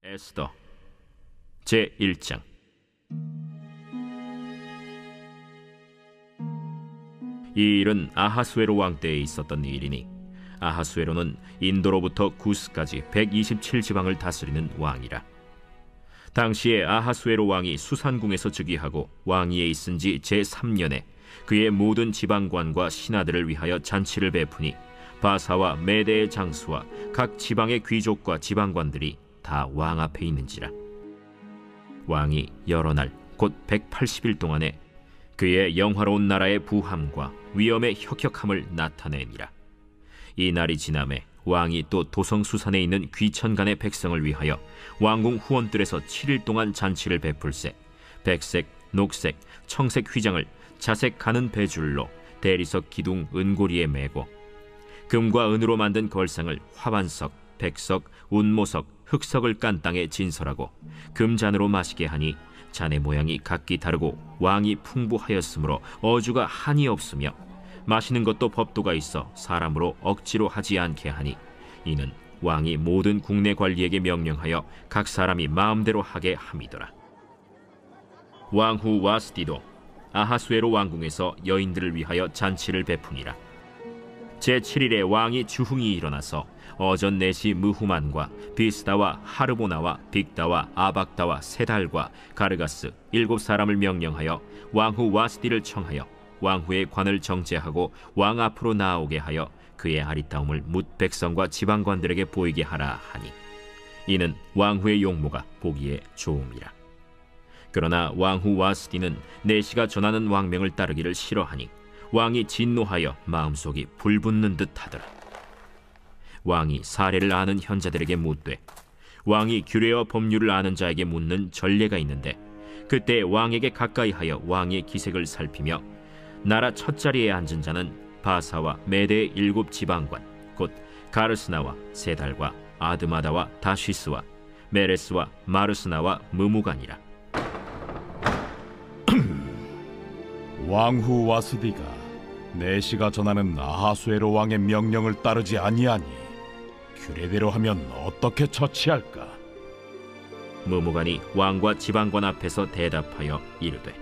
에스더 제1장. 이 일은 아하수에로 왕 때에 있었던 일이니, 아하수에로는 인도로부터 구스까지 127지방을 다스리는 왕이라. 당시에 아하수에로 왕이 수산궁에서 즉위하고 왕위에 있은 지 제3년에 그의 모든 지방관과 신하들을 위하여 잔치를 베푸니, 바사와 메대의 장수와 각 지방의 귀족과 지방관들이 다 왕 앞에 있는지라. 왕이 여러 날 곧 180일 동안에 그의 영화로운 나라의 부함과 위엄의 혁혁함을 나타내니라. 이 날이 지남에 왕이 또 도성수산에 있는 귀천간의 백성을 위하여 왕궁 후원들에서 7일 동안 잔치를 베풀세, 백색, 녹색, 청색 휘장을 자색 가는 배줄로 대리석 기둥 은고리에 매고, 금과 은으로 만든 걸상을 화반석, 백석, 운모석, 흑석을 깐 땅에 진설하고 금잔으로 마시게 하니, 잔의 모양이 각기 다르고 왕이 풍부하였으므로 어주가 한이 없으며, 마시는 것도 법도가 있어 사람으로 억지로 하지 않게 하니, 이는 왕이 모든 국내 관리에게 명령하여 각 사람이 마음대로 하게 함이더라. 왕후 와스디도 아하수에로 왕궁에서 여인들을 위하여 잔치를 베푸니라. 제7일에 왕이 주흥이 일어나서 어전 넷이 무후만과 비스다와 하르보나와 빅다와 아박다와 세달과 가르가스 7사람을 명령하여 왕후 와스디를 청하여 왕후의 관을 정제하고 왕 앞으로 나오게 하여 그의 아리따움을 뭇 백성과 지방관들에게 보이게 하라 하니, 이는 왕후의 용모가 보기에 좋음이라. 그러나 왕후 와스디는 내시가 전하는 왕명을 따르기를 싫어하니 왕이 진노하여 마음속이 불붙는 듯 하더라. 왕이 사례를 아는 현자들에게 묻되, 왕이 규례와 법률을 아는 자에게 묻는 전례가 있는데, 그때 왕에게 가까이하여 왕의 기색을 살피며 나라 첫자리에 앉은 자는 바사와 메대의 7지방관 곧 가르스나와 세달과 아드마다와 다시스와 메레스와 마르스나와 무무간이라. 왕후 와스디가 내시가 전하는 아하수에로 왕의 명령을 따르지 아니하니 규례대로 하면 어떻게 처치할까? 무무간이 왕과 지방관 앞에서 대답하여 이르되,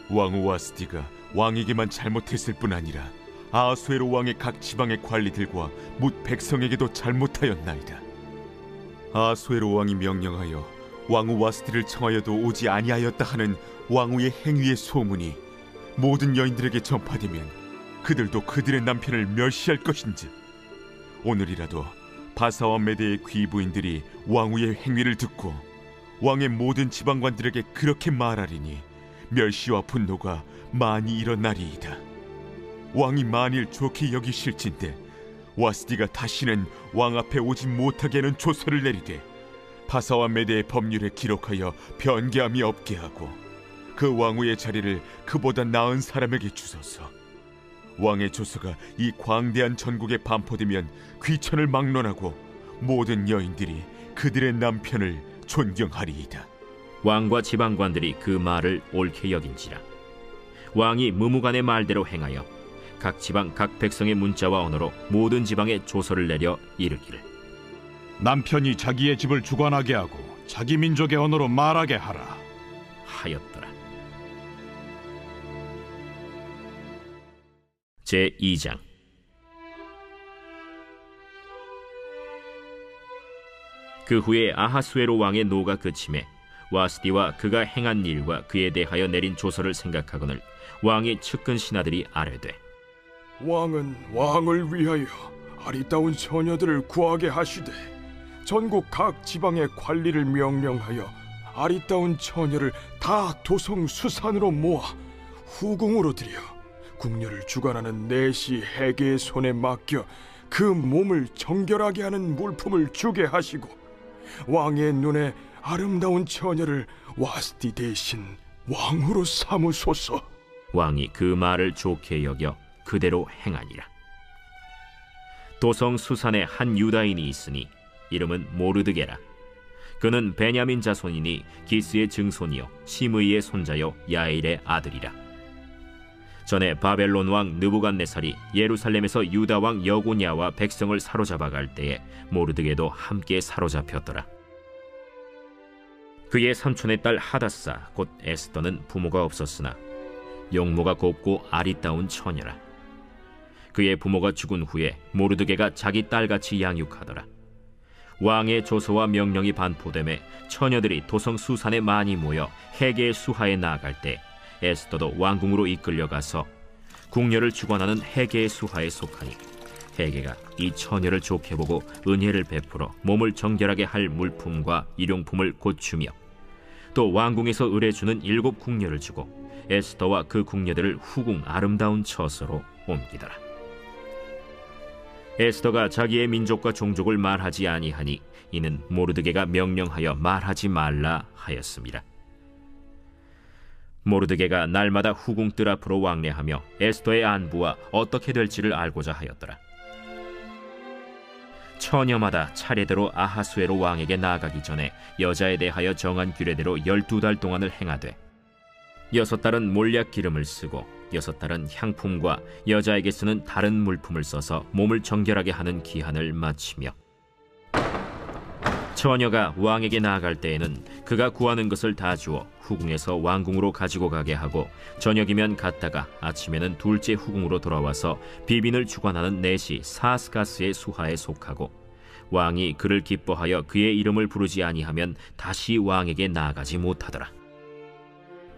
왕후 와스디가 왕에게만 잘못했을 뿐 아니라 아하수에로 왕의 각 지방의 관리들과 뭇 백성에게도 잘못하였나이다. 아하수에로 왕이 명령하여 왕후 와스디를 청하여도 오지 아니하였다 하는 왕후의 행위의 소문이 모든 여인들에게 전파되면 그들도 그들의 남편을 멸시할 것인지, 오늘이라도 바사와 메대의 귀부인들이 왕후의 행위를 듣고 왕의 모든 지방관들에게 그렇게 말하리니 멸시와 분노가 많이 일어나리이다. 왕이 만일 좋게 여기실진데 와스디가 다시는 왕 앞에 오지 못하게 하는 조서를 내리되, 바사와 메대의 법률에 기록하여 변개함이 없게 하고 그 왕후의 자리를 그보다 나은 사람에게 주소서. 왕의 조서가 이 광대한 전국에 반포되면 귀천을 막론하고 모든 여인들이 그들의 남편을 존경하리이다. 왕과 지방관들이 그 말을 옳게 여긴지라. 왕이 무무간의 말대로 행하여 각 지방 각 백성의 문자와 언어로 모든 지방에 조서를 내려 이르기를, 남편이 자기의 집을 주관하게 하고 자기 민족의 언어로 말하게 하라 하였더라. 제2장. 그 후에 아하수에로 왕의 노가 그침에 와스디와 그가 행한 일과 그에 대하여 내린 조서를 생각하거늘 왕의 측근 신하들이 아뢰되, 왕은 왕을 위하여 아리따운 처녀들을 구하게 하시되 전국 각 지방의 관리를 명령하여 아리따운 처녀를 다 도성 수산으로 모아 후궁으로 들여 궁녀를 주관하는 내시 해계의 손에 맡겨 그 몸을 정결하게 하는 물품을 주게 하시고, 왕의 눈에 아름다운 처녀를 와스디 대신 왕후로 삼으소서. 왕이 그 말을 좋게 여겨 그대로 행하니라. 도성 수산에 한 유다인이 있으니 이름은 모르드게라. 그는 베냐민 자손이니 기스의 증손이요 시므이의 손자요 야일의 아들이라. 전에 바벨론 왕 느부갓네살이 예루살렘에서 유다 왕 여고냐와 백성을 사로잡아 갈 때에 모르드게도 함께 사로잡혔더라. 그의 삼촌의 딸 하다사 곧 에스더는 부모가 없었으나 용모가 곱고 아리따운 처녀라. 그의 부모가 죽은 후에 모르드게가 자기 딸같이 양육하더라. 왕의 조서와 명령이 반포됨에 처녀들이 도성 수산에 많이 모여 헤게의 수하에 나아갈 때 에스더도 왕궁으로 이끌려가서 궁녀를 주관하는 헤게의 수하에 속하니 헤게가 이 처녀를 좋게 보고 은혜를 베풀어 몸을 정결하게 할 물품과 일용품을 고추며 또 왕궁에서 의뢰주는 7 궁녀를 주고 에스더와 그 궁녀들을 후궁 아름다운 처소로 옮기더라. 에스더가 자기의 민족과 종족을 말하지 아니하니 이는 모르드게가 명령하여 말하지 말라 하였습니다. 모르드게가 날마다 후궁 뜰 앞으로 왕래하며 에스더의 안부와 어떻게 될지를 알고자 하였더라. 처녀마다 차례대로 아하수에로 왕에게 나아가기 전에 여자에 대하여 정한 규례대로 12달 동안을 행하되 6달은 몰약 기름을 쓰고 6달은 향품과 여자에게 쓰는 다른 물품을 써서 몸을 정결하게 하는 기한을 마치며 처녀가 왕에게 나아갈 때에는 그가 구하는 것을 다 주어 후궁에서 왕궁으로 가지고 가게 하고 저녁이면 갔다가 아침에는 둘째 후궁으로 돌아와서 비빈을 주관하는 내시 사스가스의 수하에 속하고 왕이 그를 기뻐하여 그의 이름을 부르지 아니하면 다시 왕에게 나아가지 못하더라.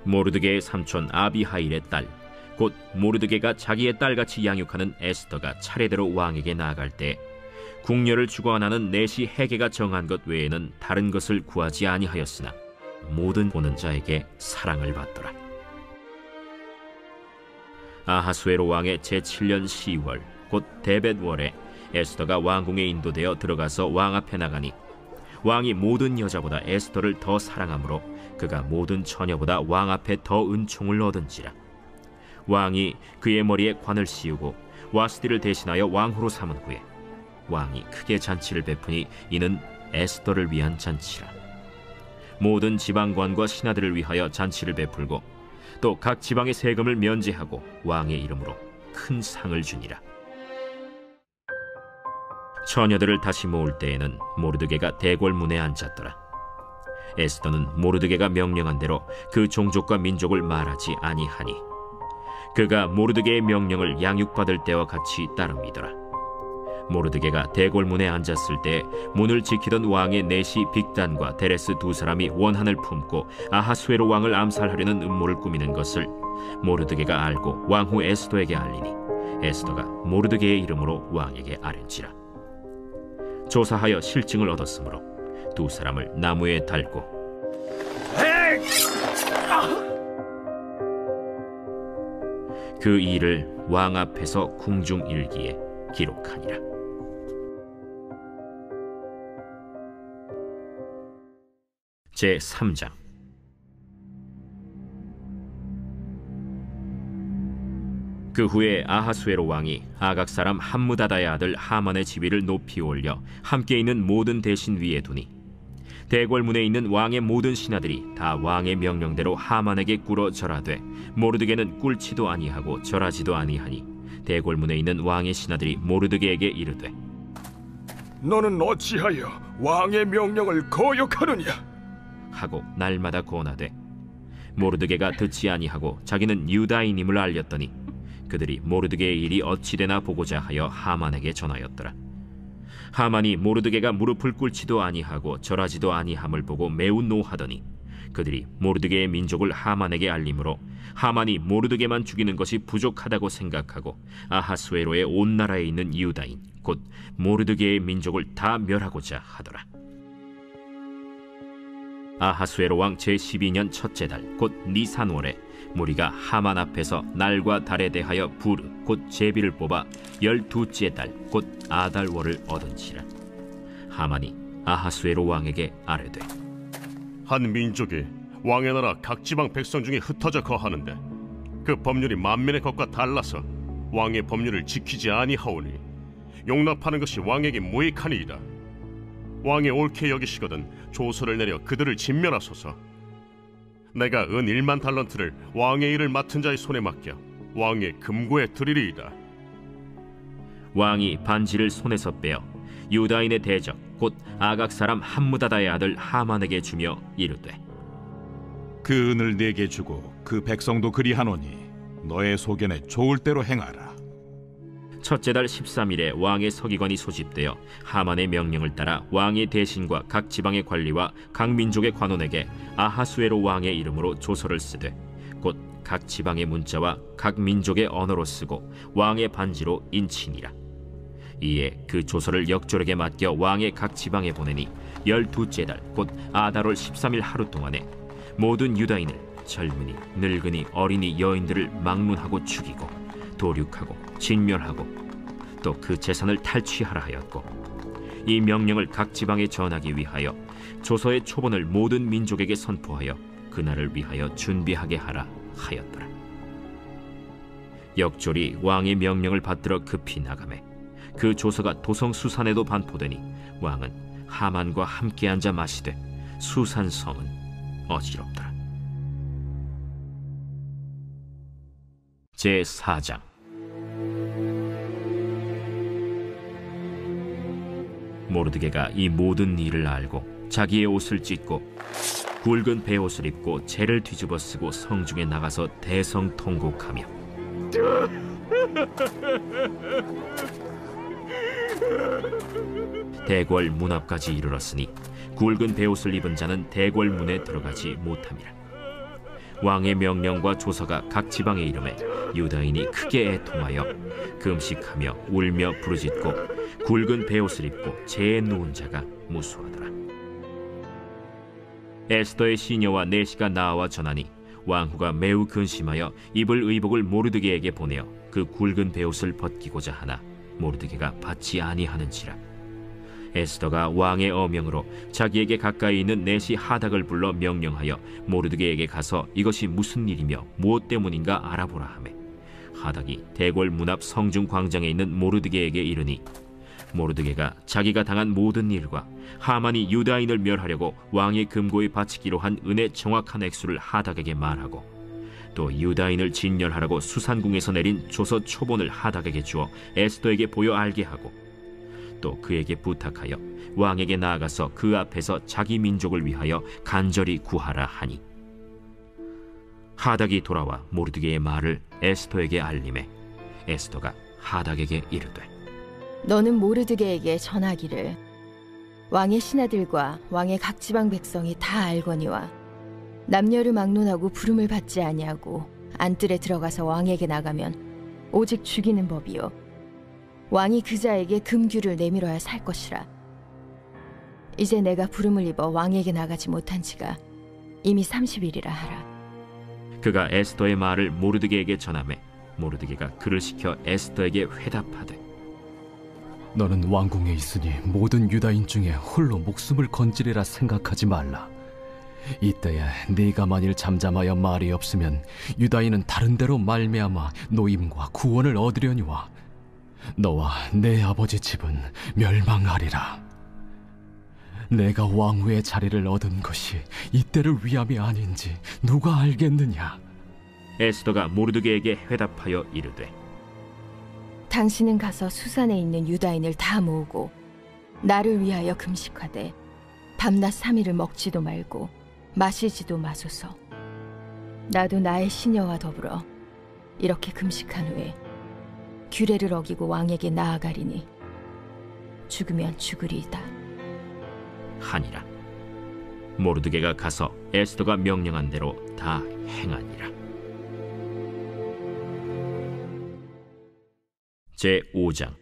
모르드게의 삼촌 아비하일의 딸 곧 모르드게가 자기의 딸같이 양육하는 에스더가 차례대로 왕에게 나아갈 때 궁녀를 주관하는 내시 헤게가 정한 것 외에는 다른 것을 구하지 아니하였으나 모든 보는 자에게 사랑을 받더라. 아하수에로 왕의 제7년 10월 곧 데벳월에 에스더가 왕궁에 인도되어 들어가서 왕 앞에 나가니 왕이 모든 여자보다 에스더를 더 사랑하므로 그가 모든 처녀보다 왕 앞에 더 은총을 얻은지라. 왕이 그의 머리에 관을 씌우고 와스디를 대신하여 왕후로 삼은 후에 왕이 크게 잔치를 베푸니 이는 에스더를 위한 잔치라. 모든 지방관과 신하들을 위하여 잔치를 베풀고 또 각 지방의 세금을 면제하고 왕의 이름으로 큰 상을 주니라. 처녀들을 다시 모을 때에는 모르드게가 대궐문에 앉았더라. 에스더는 모르드게가 명령한 대로 그 종족과 민족을 말하지 아니하니 그가 모르드게의 명령을 양육받을 때와 같이 따릅니더라. 모르드게가 대궐문에 앉았을 때 문을 지키던 왕의 내시 빅단과 데레스 2 사람이 원한을 품고 아하수에로 왕을 암살하려는 음모를 꾸미는 것을 모르드게가 알고 왕후 에스더에게 알리니 에스더가 모르드게의 이름으로 왕에게 아뢰지라. 조사하여 실증을 얻었으므로 2 사람을 나무에 달고 그 일을 왕 앞에서 궁중일기에 기록하니라. 제3장. 그 후에 아하수에로 왕이 아각 사람 함무다다의 아들 하만의 지위를 높이 올려 함께 있는 모든 대신 위에 두니 대궐문에 있는 왕의 모든 신하들이 다 왕의 명령대로 하만에게 꿇어 절하되 모르드게는 꿇지도 아니하고 절하지도 아니하니 대궐문에 있는 왕의 신하들이 모르드게에게 이르되 너는 어찌하여 왕의 명령을 거역하느냐 하고 날마다 권하되 모르드게가 듣지 아니하고 자기는 유다인임을 알렸더니 그들이 모르드게의 일이 어찌되나 보고자 하여 하만에게 전하였더라. 하만이 모르드게가 무릎을 꿇지도 아니하고 절하지도 아니함을 보고 매우 노하더니 그들이 모르드게의 민족을 하만에게 알림으로 하만이 모르드게만 죽이는 것이 부족하다고 생각하고 아하수에로의 온 나라에 있는 유다인 곧 모르드게의 민족을 다 멸하고자 하더라. 아하수에로 왕 제12년 첫째 달 곧 니산월에 무리가 하만 앞에서 날과 달에 대하여 부르 곧 제비를 뽑아 12째 달 곧 아달월을 얻은지라. 하만이 아하수에로 왕에게 아뢰되 한 민족이 왕의 나라 각 지방 백성 중에 흩어져 거하는데 그 법률이 만민의 것과 달라서 왕의 법률을 지키지 아니하오니 용납하는 것이 왕에게 무익하니이다. 왕이 옳게 여기시거든 조서를 내려 그들을 진멸하소서. 내가 은 1만 달란트를 왕의 일을 맡은 자의 손에 맡겨 왕의 금고에 드리리이다. 왕이 반지를 손에서 빼어 유다인의 대적 곧 아각 사람 함무다다의 아들 하만에게 주며 이르되 그 은을 네게 주고 그 백성도 그리하노니 너의 소견에 좋을 대로 행하라. 첫째 달 13일에 왕의 서기관이 소집되어 하만의 명령을 따라 왕의 대신과 각 지방의 관리와 각 민족의 관원에게 아하수에로 왕의 이름으로 조서를 쓰되 곧 각 지방의 문자와 각 민족의 언어로 쓰고 왕의 반지로 인치니라. 이에 그 조서를 역졸에게 맡겨 왕의 각 지방에 보내니 12째 달 곧 아달월 13일 하루 동안에 모든 유다인을 젊은이, 늙은이, 어린이, 여인들을 막론하고 죽이고 도륙하고 진멸하고 또 그 재산을 탈취하라 하였고, 이 명령을 각 지방에 전하기 위하여 조서의 초본을 모든 민족에게 선포하여 그날을 위하여 준비하게 하라 하였더라. 역졸이 왕의 명령을 받들어 급히 나가매 그 조서가 도성 수산에도 반포되니 왕은 하만과 함께 앉아 마시되 수산 성은 어지럽더라. 제4장. 모르드게가 이 모든 일을 알고 자기의 옷을 찢고 굵은 베옷을 입고 재를 뒤집어 쓰고 성중에 나가서 대성통곡하며 대궐 문 앞까지 이르렀으니 굵은 베옷을 입은 자는 대궐 문에 들어가지 못함이라. 왕의 명령과 조서가 각 지방에 이르매 유다인이 크게 애통하여 금식하며 울며 부르짖고 굵은 베옷을 입고 재에 누운 자가 무수하더라. 에스더의 시녀와 내시가 나와 전하니 왕후가 매우 근심하여 입을 의복을 모르드게에게 보내어 그 굵은 베옷을 벗기고자 하나 모르드게가 받지 아니하는지라. 에스더가 왕의 어명으로 자기에게 가까이 있는 내시 하닥을 불러 명령하여 모르드게에게 가서 이것이 무슨 일이며 무엇 때문인가 알아보라 하매, 하닥이 대궐 문 앞 성중 광장에 있는 모르드게에게 이르니 모르드게가 자기가 당한 모든 일과 하만이 유다인을 멸하려고 왕의 금고에 바치기로 한 은의 정확한 액수를 하닥에게 말하고, 또 유다인을 진멸하라고 수산궁에서 내린 조서 초본을 하닥에게 주어 에스더에게 보여 알게 하고, 또 그에게 부탁하여 왕에게 나아가서 그 앞에서 자기 민족을 위하여 간절히 구하라 하니, 하닥이 돌아와 모르드게의 말을 에스더에게 알림해 에스더가 하닥에게 이르되, 너는 모르드게에게 전하기를 왕의 신하들과 왕의 각 지방 백성이 다 알거니와 남녀를 막론하고 부름을 받지 아니하고 안뜰에 들어가서 왕에게 나가면 오직 죽이는 법이요 왕이 그자에게 금규를 내밀어야 살 것이라. 이제 내가 부름을 입어 왕에게 나가지 못한 지가 이미 30일이라 하라. 그가 에스더의 말을 모르드게에게 전하매 모르드게가 그를 시켜 에스더에게 회답하되, 너는 왕궁에 있으니 모든 유다인 중에 홀로 목숨을 건지리라 생각하지 말라. 이때에 네가 만일 잠잠하여 말이 없으면 유다인은 다른 데로 말미암아 노임과 구원을 얻으려니와 너와 내 아버지 집은 멸망하리라. 내가 왕후의 자리를 얻은 것이 이때를 위함이 아닌지 누가 알겠느냐. 에스더가 모르드게에게 회답하여 이르되, 당신은 가서 수산에 있는 유다인을 다 모으고 나를 위하여 금식하되 밤낮 3일을 먹지도 말고 마시지도 마소서. 나도 나의 시녀와 더불어 이렇게 금식한 후에 규례를 어기고 왕에게 나아가리니 죽으면 죽으리이다 하니라. 모르드게가 가서 에스더가 명령한 대로 다 행하니라. 제5장.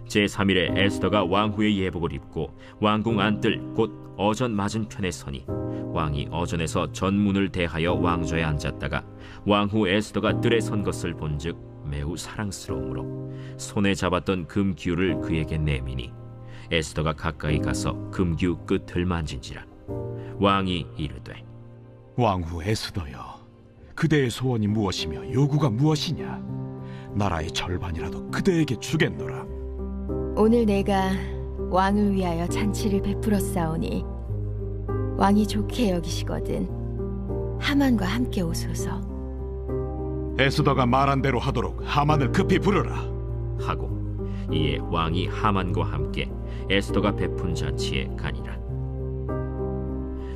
제3일에 에스더가 왕후의 예복을 입고 왕궁 안뜰 곧 어전 맞은편에 서니 왕이 어전에서 전문을 대하여 왕좌에 앉았다가 왕후 에스더가 뜰에 선 것을 본즉 매우 사랑스러우므로 손에 잡았던 금규를 그에게 내미니 에스더가 가까이 가서 금규 끝을 만진지라. 왕이 이르되, 왕후 에스더여, 그대의 소원이 무엇이며 요구가 무엇이냐? 나라의 절반이라도 그대에게 주겠노라. 오늘 내가 왕을 위하여 잔치를 베풀었사오니 왕이 좋게 여기시거든 하만과 함께 오소서. 에스더가 말한 대로 하도록 하만을 급히 부르라 하고 이에 왕이 하만과 함께 에스더가 베푼 잔치에 가니라.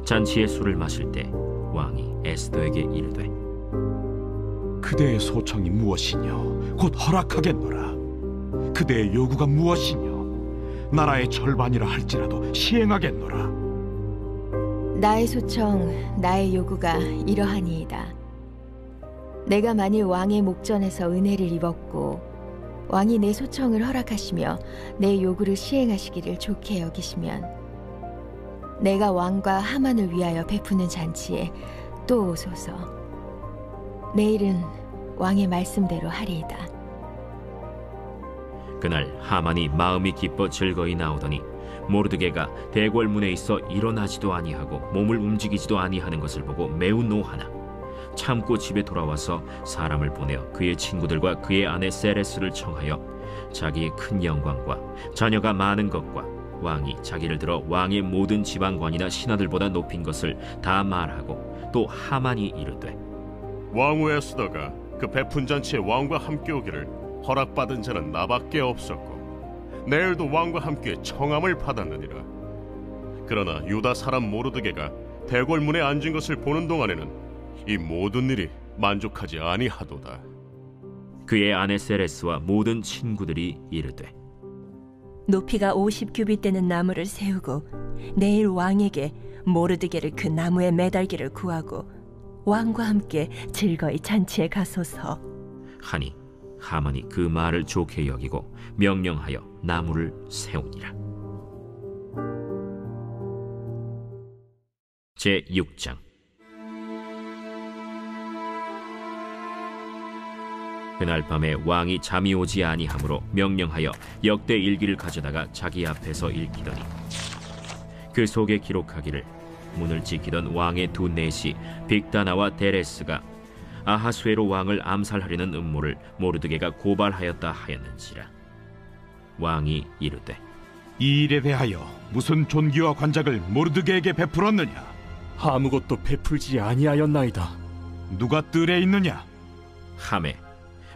잔치의 술을 마실 때 왕이 에스더에게 이르되 그대의 소청이 무엇이뇨? 곧 허락하겠노라. 그대의 요구가 무엇이뇨? 나라의 절반이라 할지라도 시행하겠노라. 나의 소청, 나의 요구가 이러하니이다. 내가 만일 왕의 목전에서 은혜를 입었고 왕이 내 소청을 허락하시며 내 요구를 시행하시기를 좋게 여기시면 내가 왕과 하만을 위하여 베푸는 잔치에 또 오소서. 내일은 왕의 말씀대로 하리이다. 그날 하만이 마음이 기뻐 즐거이 나오더니 모르드게가 대궐문에 있어 일어나지도 아니하고 몸을 움직이지도 아니하는 것을 보고 매우 노하나 참고 집에 돌아와서 사람을 보내어 그의 친구들과 그의 아내 세레스를 청하여 자기의 큰 영광과 자녀가 많은 것과 왕이 자기를 들어 왕의 모든 지방관이나 신하들보다 높인 것을 다 말하고 또 하만이 이르되 왕후 에스더가 그 베푼 잔치에 왕과 함께 오기를 허락받은 자는 나밖에 없었고 내일도 왕과 함께 청함을 받았느니라. 그러나 유다 사람 모르드게가 대궐문에 앉은 것을 보는 동안에는 이 모든 일이 만족하지 아니하도다. 그의 아내 세레스와 모든 친구들이 이르되 높이가 50규빗 되는 나무를 세우고 내일 왕에게 모르드게를 그 나무에 매달기를 구하고 왕과 함께 즐거이 잔치에 가소서 하니 하만이 그 말을 좋게 여기고 명령하여 나무를 세우니라. 제6장. 그날 밤에 왕이 잠이 오지 아니하므로 명령하여 역대 일기를 가져다가 자기 앞에서 읽히더니 그 속에 기록하기를 문을 지키던 왕의 두 내시 빅다나와 데레스가 아하수에로 왕을 암살하려는 음모를 모르드게가 고발하였다 하였는지라. 왕이 이르되 이 일에 대하여 무슨 존귀와 관작을 모르드게에게 베풀었느냐? 아무것도 베풀지 아니하였나이다. 누가 뜰에 있느냐? 하매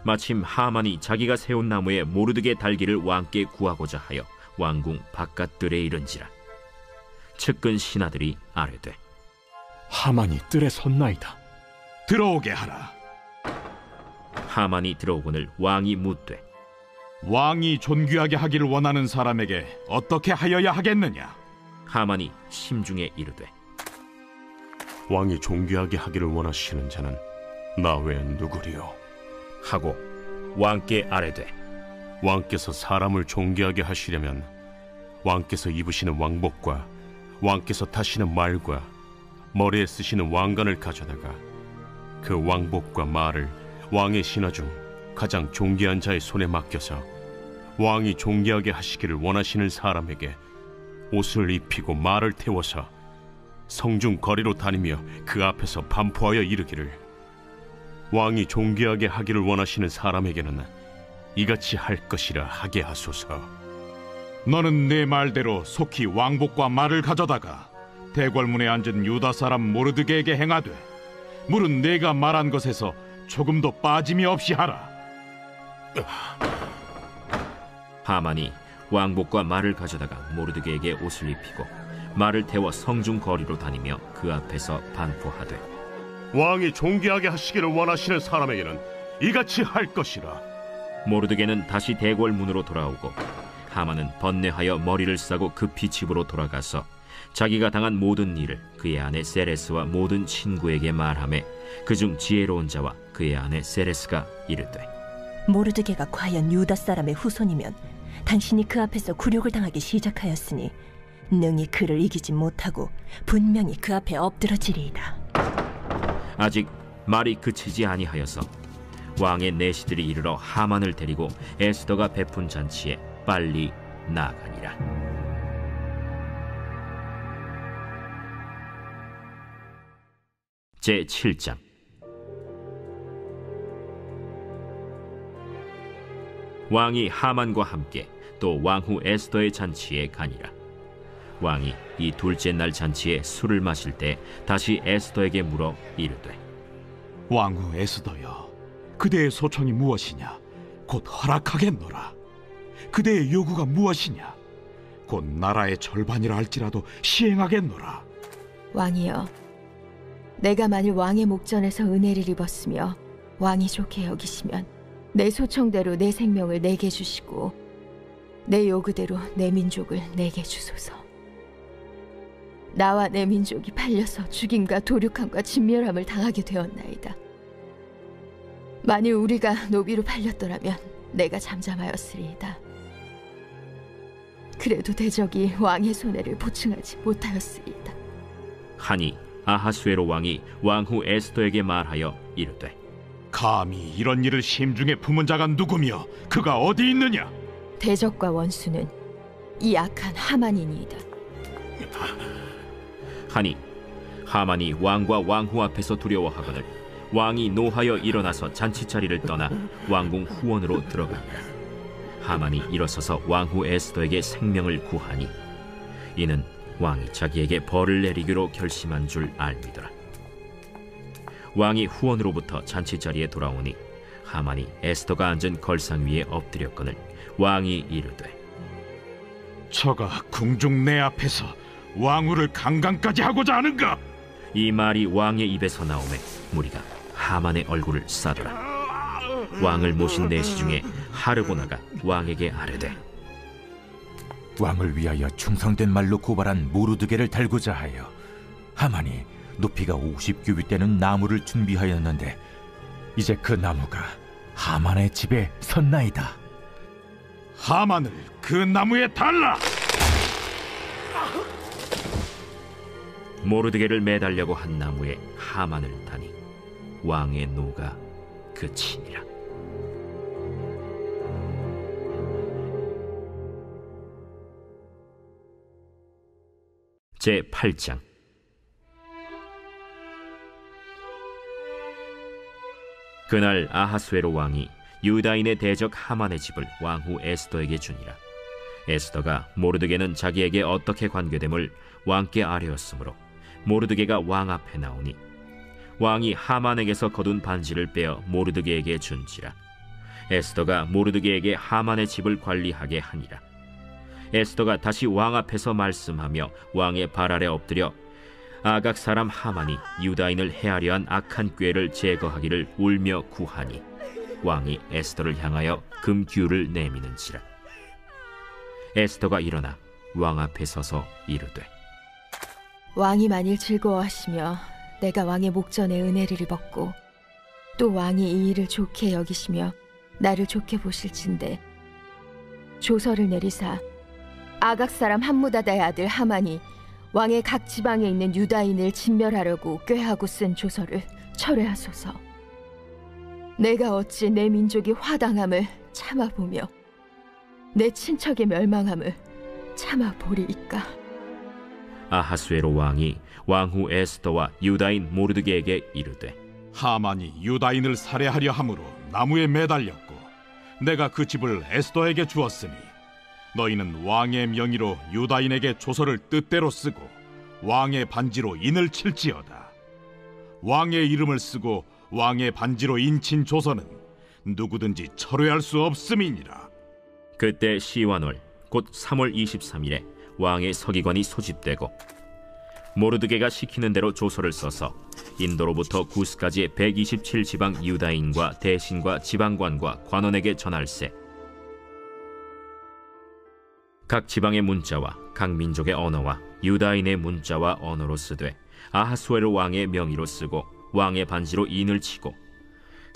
마침 하만이 자기가 세운 나무에 모르드게 달기를 왕께 구하고자 하여 왕궁 바깥들에 이른지라. 측근 신하들이 아뢰되 하만이 뜰에 섰나이다. 들어오게 하라. 하만이 들어오거늘 왕이 묻되 왕이 존귀하게 하기를 원하는 사람에게 어떻게 하여야 하겠느냐? 하만이 심중에 이르되 왕이 존귀하게 하기를 원하시는 자는 나 외엔 누구리요? 하고 왕께 아뢰되 왕께서 사람을 존귀하게 하시려면 왕께서 입으시는 왕복과 왕께서 타시는 말과 머리에 쓰시는 왕관을 가져다가 그 왕복과 말을 왕의 신하 중 가장 존귀한 자의 손에 맡겨서 왕이 존귀하게 하시기를 원하시는 사람에게 옷을 입히고 말을 태워서 성중 거리로 다니며 그 앞에서 반포하여 이르기를 왕이 존귀하게 하기를 원하시는 사람에게는 이같이 할 것이라 하게 하소서. 너는 내 말대로 속히 왕복과 말을 가져다가 대궐문에 앉은 유다 사람 모르드게에게 행하되 물은 내가 말한 것에서 조금도 빠짐이 없이 하라. 하만이 왕복과 말을 가져다가 모르드게에게 옷을 입히고 말을 태워 성중 거리로 다니며 그 앞에서 반포하되 왕이 존귀하게 하시기를 원하시는 사람에게는 이같이 할 것이라. 모르드게는 다시 대궐 문으로 돌아오고 하만은 번뇌하여 머리를 싸고 급히 집으로 돌아가서 자기가 당한 모든 일을 그의 아내 세레스와 모든 친구에게 말하며 그중 지혜로운 자와 그의 아내 세레스가 이르되 모르드게가 과연 유다 사람의 후손이면 당신이 그 앞에서 굴욕을 당하기 시작하였으니 능히 그를 이기지 못하고 분명히 그 앞에 엎드러지리이다. 아직 말이 그치지 아니하여서 왕의 내시들이 이르러 하만을 데리고 에스더가 베푼 잔치에 빨리 나아가니라. 제7장. 왕이 하만과 함께 또 왕후 에스더의 잔치에 가니라. 왕이 이 둘째 날 잔치에 술을 마실 때 다시 에스더에게 물어 이르되 왕후 에스더여, 그대의 소청이 무엇이냐? 곧 허락하겠노라. 그대의 요구가 무엇이냐? 곧 나라의 절반이라 할지라도 시행하겠노라. 왕이여, 내가 만일 왕의 목전에서 은혜를 입었으며 왕이 좋게 여기시면 내 소청대로 내 생명을 내게 주시고 내 요구대로 내 민족을 내게 주소서. 나와 내 민족이 팔려서 죽임과 도륙함과 진멸함을 당하게 되었나이다. 만일 우리가 노비로 팔렸더라면 내가 잠잠하였으리이다. 그래도 대적이 왕의 손해를 보충하지 못하였으리이다. 하니 아하수에로 왕이 왕후 에스더에게 말하여 이르되, 감히 이런 일을 심중에 품은 자가 누구며 그가 어디 있느냐? 대적과 원수는 이 악한 하만이니이다. 하니 하만이 왕과 왕후 앞에서 두려워하거늘 왕이 노하여 일어나서 잔치자리를 떠나 왕궁 후원으로 들어가니라. 하만이 일어서서 왕후 에스더에게 생명을 구하니 이는 왕이 자기에게 벌을 내리기로 결심한 줄 알미더라. 왕이 후원으로부터 잔치자리에 돌아오니 하만이 에스더가 앉은 걸상 위에 엎드렸거늘 왕이 이르되, 저가 궁중 내 앞에서 왕후를 강간까지 하고자 하는가? 이 말이 왕의 입에서 나오매 무리가 하만의 얼굴을 싸더라. 왕을 모신 내시 중에 하르보나가 왕에게 아뢰되, 왕을 위하여 충성된 말로 고발한 모르드게를 달고자 하여 하만이 높이가 50규빗 되는 나무를 준비하였는데 이제 그 나무가 하만의 집에 섰나이다. 하만을 그 나무에 달라! 모르드게를 매달려고 한 나무에 하만을 다니 왕의 노가 그치니라. 제8장. 그날 아하수에로 왕이 유다인의 대적 하만의 집을 왕후 에스더에게 주니라. 에스더가 모르드게는 자기에게 어떻게 관계됨을 왕께 아뢰었으므로 모르드게가 왕 앞에 나오니 왕이 하만에게서 거둔 반지를 빼어 모르드게에게 준지라. 에스더가 모르드게에게 하만의 집을 관리하게 하니라. 에스더가 다시 왕 앞에서 말씀하며 왕의 발 아래 엎드려 아각 사람 하만이 유다인을 해하려 한 악한 꾀를 제거하기를 울며 구하니 왕이 에스더를 향하여 금규를 내미는지라. 에스더가 일어나 왕 앞에 서서 이르되, 왕이 만일 즐거워하시며 내가 왕의 목전에 은혜를 입었고 또 왕이 이 일을 좋게 여기시며 나를 좋게 보실진대 조서를 내리사 아각 사람 함무다다의 아들 하만이 왕의 각 지방에 있는 유다인을 진멸하려고 꾀하고 쓴 조서를 철회하소서. 내가 어찌 내 민족이 화당함을 참아보며 내 친척의 멸망함을 참아보리이까. 아하수에로 왕이 왕후 에스더와 유다인 모르드게에게 이르되, 하만이 유다인을 살해하려 함으로 나무에 매달렸고 내가 그 집을 에스더에게 주었으니 너희는 왕의 명의로 유다인에게 조서를 뜻대로 쓰고 왕의 반지로 인을 칠지어다. 왕의 이름을 쓰고 왕의 반지로 인친 조서는 누구든지 철회할 수 없음이니라. 그때 시완월 곧 3월 23일에 왕의 서기관이 소집되고 모르드게가 시키는 대로 조서를 써서 인도로부터 구스까지 127지방 유다인과 대신과 지방관과 관원에게 전할세. 각 지방의 문자와 각 민족의 언어와 유다인의 문자와 언어로 쓰되 아하수에로 왕의 명의로 쓰고 왕의 반지로 인을 치고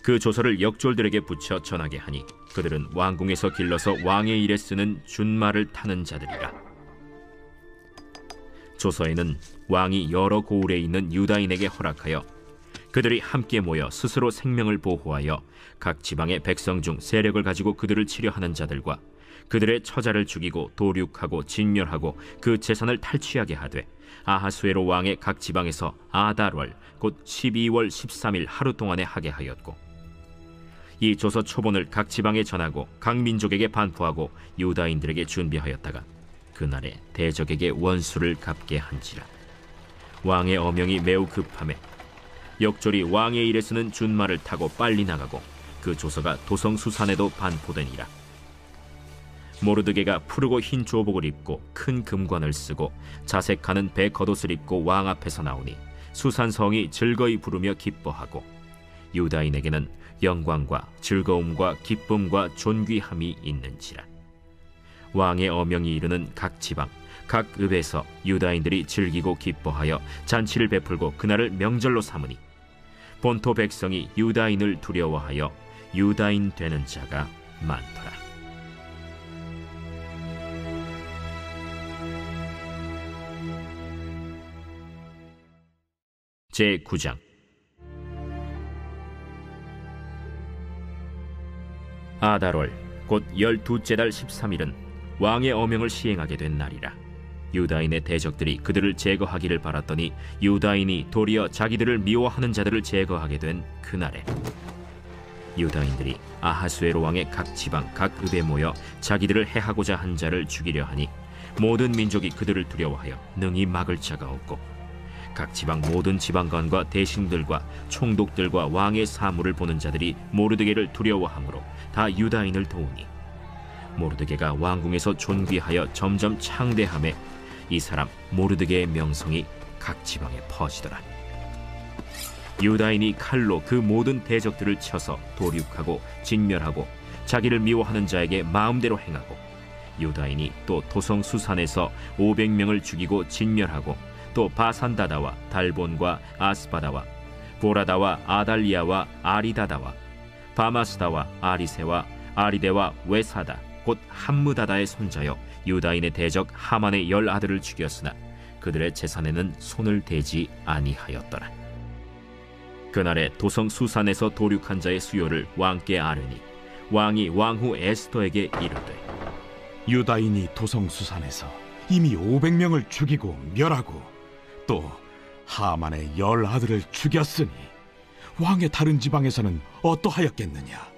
그 조서를 역졸들에게 붙여 전하게 하니 그들은 왕궁에서 길러서 왕의 일에 쓰는 준말을 타는 자들이라. 조서에는 왕이 여러 고을에 있는 유다인에게 허락하여 그들이 함께 모여 스스로 생명을 보호하여 각 지방의 백성 중 세력을 가지고 그들을 치려하는 자들과 그들의 처자를 죽이고 도륙하고 진멸하고 그 재산을 탈취하게 하되 아하수에로 왕의 각 지방에서 아달월 곧 12월 13일 하루 동안에 하게 하였고 이 조서 초본을 각 지방에 전하고 각 민족에게 반포하고 유다인들에게 준비하였다가 그날에 대적에게 원수를 갚게 한지라. 왕의 어명이 매우 급함에 역졸이 왕의 일에 쓰는 준말을 타고 빨리 나가고 그 조서가 도성수산에도 반포되니라. 모르드게가 푸르고 흰 조복을 입고 큰 금관을 쓰고 자색하는 배 겉옷을 입고 왕 앞에서 나오니 수산 성이 즐거이 부르며 기뻐하고 유다인에게는 영광과 즐거움과 기쁨과 존귀함이 있는지라. 왕의 어명이 이르는 각 지방 각 읍에서 유다인들이 즐기고 기뻐하여 잔치를 베풀고 그날을 명절로 삼으니 본토 백성이 유다인을 두려워하여 유다인 되는 자가 많더라. 제9장. 아달월 곧 12째 달 13일은 왕의 어명을 시행하게 된 날이라. 유다인의 대적들이 그들을 제거하기를 바랐더니 유다인이 도리어 자기들을 미워하는 자들을 제거하게 된 그날에 유다인들이 아하수에로 왕의 각 지방 각 읍에 모여 자기들을 해하고자 한 자를 죽이려 하니 모든 민족이 그들을 두려워하여 능히 막을 자가 없고 각 지방 모든 지방관과 대신들과 총독들과 왕의 사물을 보는 자들이 모르드게를 두려워하므로 다 유다인을 도우니 모르드게가 왕궁에서 존귀하여 점점 창대함에 이 사람 모르드게의 명성이 각 지방에 퍼지더라. 유다인이 칼로 그 모든 대적들을 쳐서 도륙하고 진멸하고 자기를 미워하는 자에게 마음대로 행하고 유다인이 또 도성 수산에서 500명을 죽이고 진멸하고 또 바산다다와 달본과 아스바다와 보라다와 아달리아와 아리다다와 바마스다와 아리세와 아리데와 외사다 곧 함무다다의 손자여 유다인의 대적 하만의 10아들을 죽였으나 그들의 재산에는 손을 대지 아니하였더라. 그날에 도성 수산에서 도륙한 자의 수요를 왕께 아뢰니 왕이 왕후 에스더에게 이르되 유다인이 도성 수산에서 이미 500명을 죽이고 멸하고 또 하만의 10아들을 죽였으니 왕의 다른 지방에서는 어떠하였겠느냐?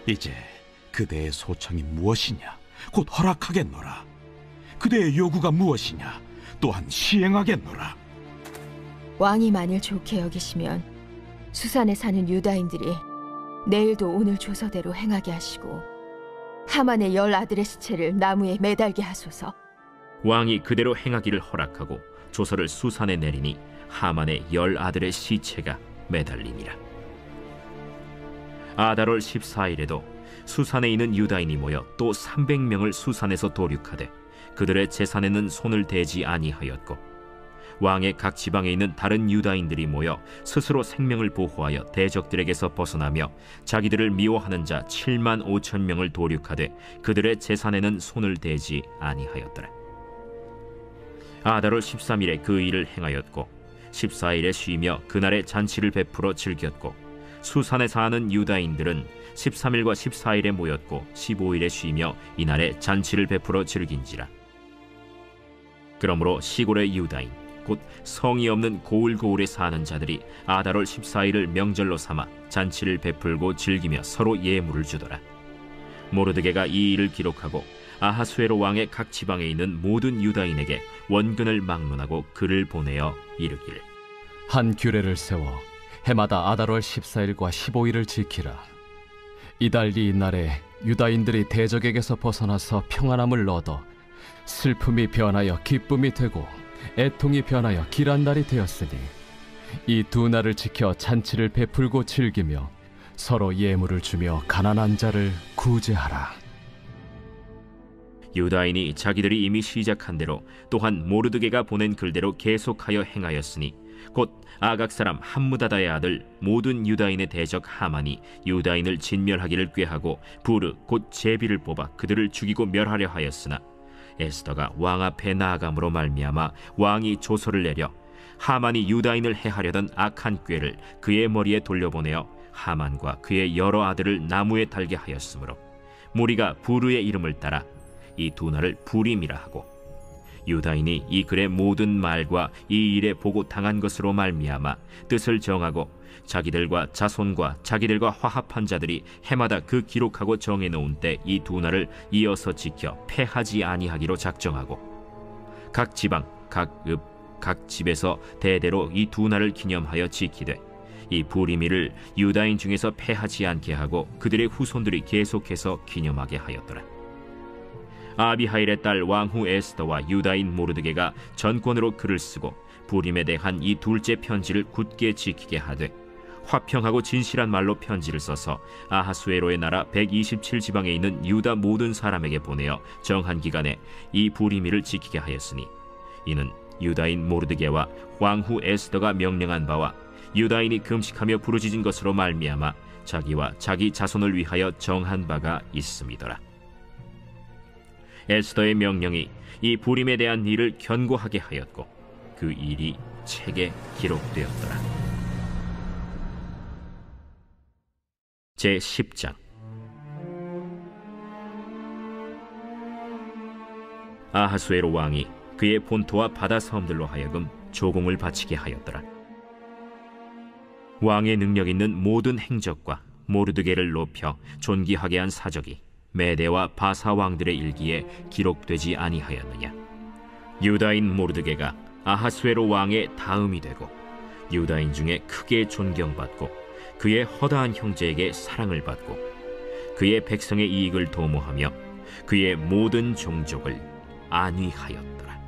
이제 그대의 소청이 무엇이냐? 곧 허락하겠노라. 그대의 요구가 무엇이냐? 또한 시행하겠노라. 왕이 만일 좋게 여기시면 수산에 사는 유다인들이 내일도 오늘 조서대로 행하게 하시고 하만의 10아들의 시체를 나무에 매달게 하소서. 왕이 그대로 행하기를 허락하고 조서를 수산에 내리니 하만의 10아들의 시체가 매달리니라. 아달월 14일에도 수산에 있는 유다인이 모여 또 300명을 수산에서 도륙하되 그들의 재산에는 손을 대지 아니하였고 왕의 각 지방에 있는 다른 유다인들이 모여 스스로 생명을 보호하여 대적들에게서 벗어나며 자기들을 미워하는 자 7만 5천 명을 도륙하되 그들의 재산에는 손을 대지 아니하였더라. 아달월 13일에 그 일을 행하였고 14일에 쉬며 그날에 잔치를 베풀어 즐겼고 수산에 사는 유다인들은 13일과 14일에 모였고 15일에 쉬며 이날에 잔치를 베풀어 즐긴지라. 그러므로 시골의 유다인 곧 성이 없는 고을고을에 사는 자들이 아달월 14일을 명절로 삼아 잔치를 베풀고 즐기며 서로 예물을 주더라. 모르드게가 이 일을 기록하고 아하수에로 왕의 각 지방에 있는 모든 유다인에게 원근을 막론하고 글을 보내어 이르기를 한 규례를 세워 해마다 아달월 14일과 15일을 지키라. 이달 이날에 유다인들이 대적에게서 벗어나서 평안함을 얻어 슬픔이 변하여 기쁨이 되고 애통이 변하여 길한 날이 되었으니 이 두 날을 지켜 잔치를 베풀고 즐기며 서로 예물을 주며 가난한 자를 구제하라. 유다인이 자기들이 이미 시작한 대로 또한 모르드게가 보낸 글대로 계속하여 행하였으니 곧 아각 사람 함무다다의 아들 모든 유다인의 대적 하만이 유다인을 진멸하기를 꾀하고 부르 곧 제비를 뽑아 그들을 죽이고 멸하려 하였으나 에스더가 왕 앞에 나아감으로 말미암아 왕이 조서를 내려 하만이 유다인을 해하려던 악한 꾀를 그의 머리에 돌려보내어 하만과 그의 여러 아들을 나무에 달게 하였으므로 무리가 부르의 이름을 따라 이 두 날을 부림이라 하고 유다인이 이 글의 모든 말과 이 일에 보고 당한 것으로 말미암아 뜻을 정하고 자기들과 자손과 자기들과 화합한 자들이 해마다 그 기록하고 정해놓은 때 이 두 날을 이어서 지켜 패하지 아니하기로 작정하고 각 지방, 각 읍, 각 집에서 대대로 이 두 날을 기념하여 지키되 이 부리미를 유다인 중에서 패하지 않게 하고 그들의 후손들이 계속해서 기념하게 하였더라. 아비하일의 딸 왕후 에스더와 유다인 모르드게가 전권으로 글을 쓰고 부림에 대한 이 둘째 편지를 굳게 지키게 하되, 화평하고 진실한 말로 편지를 써서 아하수에로의 나라 127지방에 있는 유다 모든 사람에게 보내어 정한 기간에 이 부리미를 지키게 하였으니, 이는 유다인 모르드게와 왕후 에스더가 명령한 바와 유다인이 금식하며 부르짖은 것으로 말미암아 자기와 자기 자손을 위하여 정한 바가 있음이더라. 에스더의 명령이 이 부림에 대한 일을 견고하게 하였고, 그 일이 책에 기록되었더라. 제10장. 아하수에로 왕이 그의 본토와 바다 섬들로 하여금 조공을 바치게 하였더라. 왕의 능력 있는 모든 행적과 모르드게를 높여 존귀하게 한 사적이 메대와 바사 왕들의 일기에 기록되지 아니하였느냐. 유다인 모르드게가 아하수에로 왕의 다음이 되고 유다인 중에 크게 존경받고 그의 허다한 형제에게 사랑을 받고 그의 백성의 이익을 도모하며 그의 모든 종족을 안위하였더라.